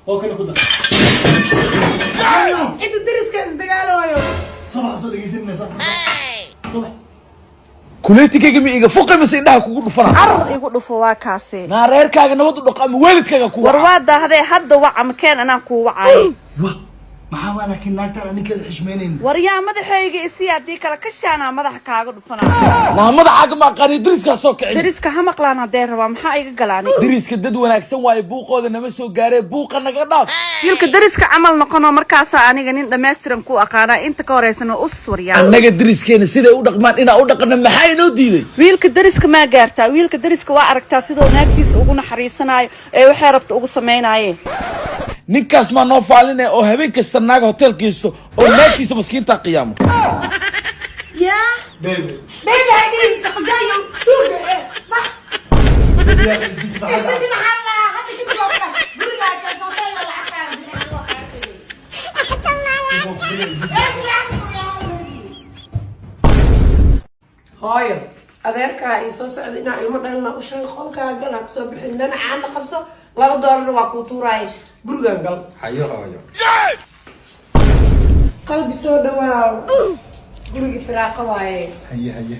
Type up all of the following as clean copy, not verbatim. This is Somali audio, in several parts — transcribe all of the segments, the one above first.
هو كان كده انت درس كاس دقالو صباح صدق يسمى صباح كليتك إيجا فوق مسينها كوكو فنا عرض يقول فواكاسي نارير كاغا نبض دقام والد كاغا كو ورواده هذا حد وع مكان انا كو وعاي ما حاول لكن ناكتر أنا كده حشمينين وريا مدحيغي اسي هدي kala kashaana madaxa kaaga dhufana na madaxa ma qani diriska soo kicin diriska ha maqlaan hadee raba maxaa iga galaani diriska dad wanaagsan waay buuqooda nama soo gaaree buuqa naga dhaaf wiilka diriska camal noqono markaas aniga nin dhameystiran ku aqaana inta ka horeysana u suuriya anaga diriskeena sida u dhaqmaan ina u dhaqana maxay noo diiday wiilka diriska ma gaartaa wiilka diriska waa aragtaa sidoo naagtiisa ugu naxariisanayo ee waxay rabto ugu sameeynaayeen ninkaas ma noo faalinay oo habeen kasta naaga hotelkiisto oo naagtiisa maskiinta qiyaamo يا بيبي بيبي هاي سقجايو توجه ما بيبي يا بس دي انت تبع محلا هذا كده لوكا برجع كسوتي ولا عكا هاي adeerka ay soo socdina ilmo dhalna u sheeg qolka gal ha soo bixin dana aan qabso laba doolar waa ku tuuray guriga gal حيو حيو qalbi soo dhawaaw guriga firaaqa waaye هيا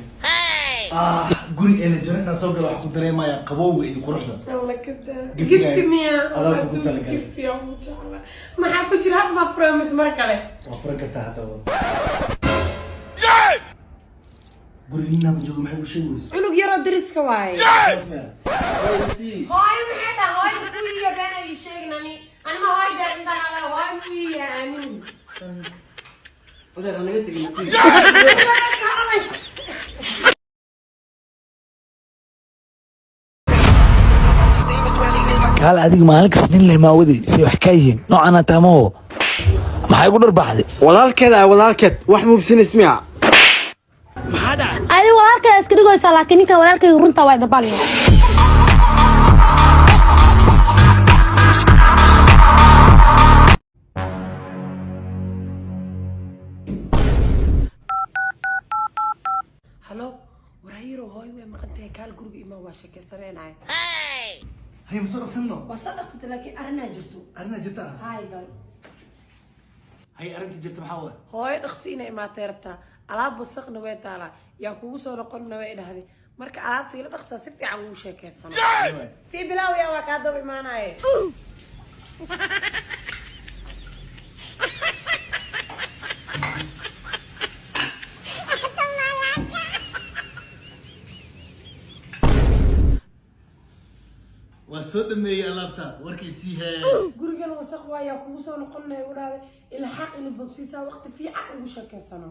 قولي أنا جرينا سوق راح كنت ما يا قبوي يقرحنا الله كده جبت جبت جاي. مية هذا كنت أنا قايل. جبت يا ابو جعله ما حبيت هات ما بروميس مركله وفرك تحت قولي لنا بجوز ما حيقول شيء ويس عنق يرى درسك واي اسمع هاي محدا هاي بوي يا بنا يشيغناني انا ما هاي ده انت على هاي بوي يا امين قال adiga maalinka nin leh ma wadi si wax ka yihiin noocana tamo maxay ugu dharbaaxday walaalkeed wax muubsin ismiya adiga walaalkay iska dhigaysaa laakiin ninka walaalkay runta way dabalyo هلو ورايرو هاي وين مقنتي كال غرغ إما واشكي سريناي هي مصر سنو وصدقت لكن أنا جرتو أنا جرتها هاي قال هي أرنت جرت محاول هاي دقسينا إما تيربتا alaab wasaqna way taala yaa kugu soo noqonna way dhahdeen marka alaabta ila dhaqsa si fiican uu sheekeysano si bilaaw yaa waa ka doob imaanay وسود مي ألافتا وركي سيها gurigan wasaq waa yaa kugu soo noqonna way dhahdeen ila xaq ila bobsiisa waqti fiican uu sheekeysano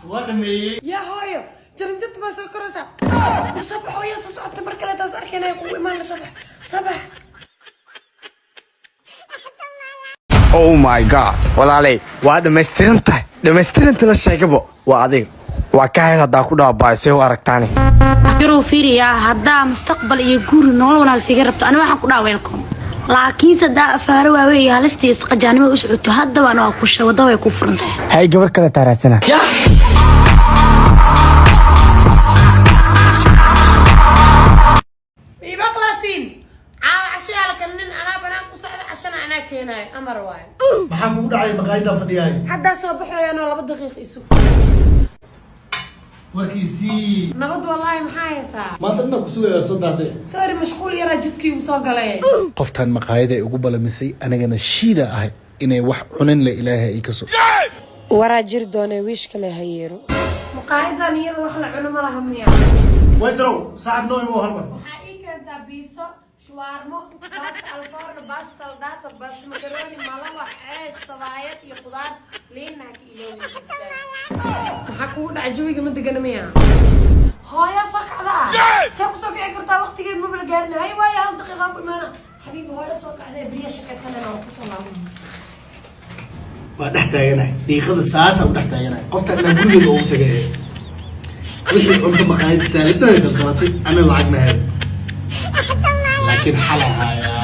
وانا مي يا هايو جرنجت ما سو كرسا صبح ويا صوت مركله تاس اركينا يقوي ما صبح صبح oh my god walaalay waa dhammaystiranta la sheegabo waa adiga waa ka hay hadaa ku dhaabaysay oo aragtaani yaro fiiriya hadaa mustaqbal iyo guur nolol wanaagsan iga rabto aniga waxaan ku dhaw welcome laakiin sadaa afaaro waaweey halistiis qajaanimo u socoto hadda waan ku shawada way ku furantahay hay gabar kale taaraadsana يبقى كلاسين عشان كنن انا بنام قصعد عشان انا كيناي امر واي محمود علي مقايدة فدياي حدا صبحوا يا انا 2 دقيقه يسو وركي سي نبض والله محايسا ما تنا كسوة صدق سوري مشغول يا جدكي وسو غلاي qoftan maqaayada ay ugu balamisay anagana shiida ahay inay wax cunin la ilaahay ay ka soo waraa jir doonay wiish kale hayeero مقاعده نيده wax la cuno malaha miya ويترو صاحب نوي مو هرمر waxa ii keentaa biiso shawarmo baas alfarno baas saldaata baas makaroni malawa ceesh sabaayad iyo qudaar liina iyo waxa kugu dhac jawiga ma degana miya hooyo saqada soo ku soo kici kartaa waqtigeed ma balgaarin hay waayo hal daqiiqo ku imaana xabiib hooyo soo kacday bariya shaqaysanana oo ku soo laabay ودحت هنا دقيقة الساعة ودحت هنا قفت أنا أقول له أو تجاه وحي أنت مقايد ثالثة قلت أنا العجمة هذه لكن حلها يا